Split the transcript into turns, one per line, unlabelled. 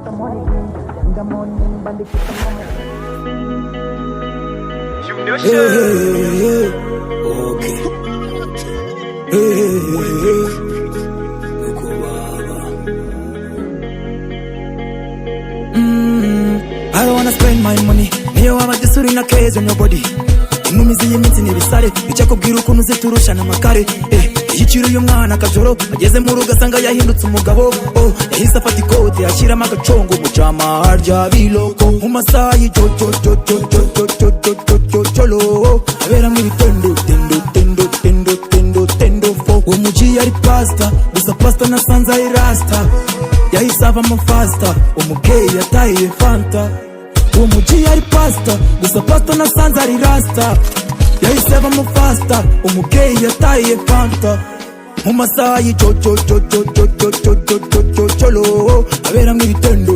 the money in the morning, but they keep the money.
Okay. I don't wanna spend my money. Niyo waba disuri na case on your body. Inumizi y'iminsi n'ibisare icyakubwira ukuntu ziturusha n'amakare. Igiciro y'umwana akajoro ageze mu rugo asanga yahindutse umugabo. Yahise afata ikote ashyiramo agacongo mucama harya biloko. Mu masaha y'icocococococococococolo aberamo ibitendo tendo tendo tendo tendo tendo fo. Uwo muji yari pasta gusa pasta nasanze ari rasta. Yahise avamo fasta umugeyi yatahiye fanta. Uwo muji yari pasta gusa pasta nasanze ari rasta. Yahise avamo fasta umugeyi yatahiye fanta. Mu masaha y'icococococococococolo aberamo ibitendo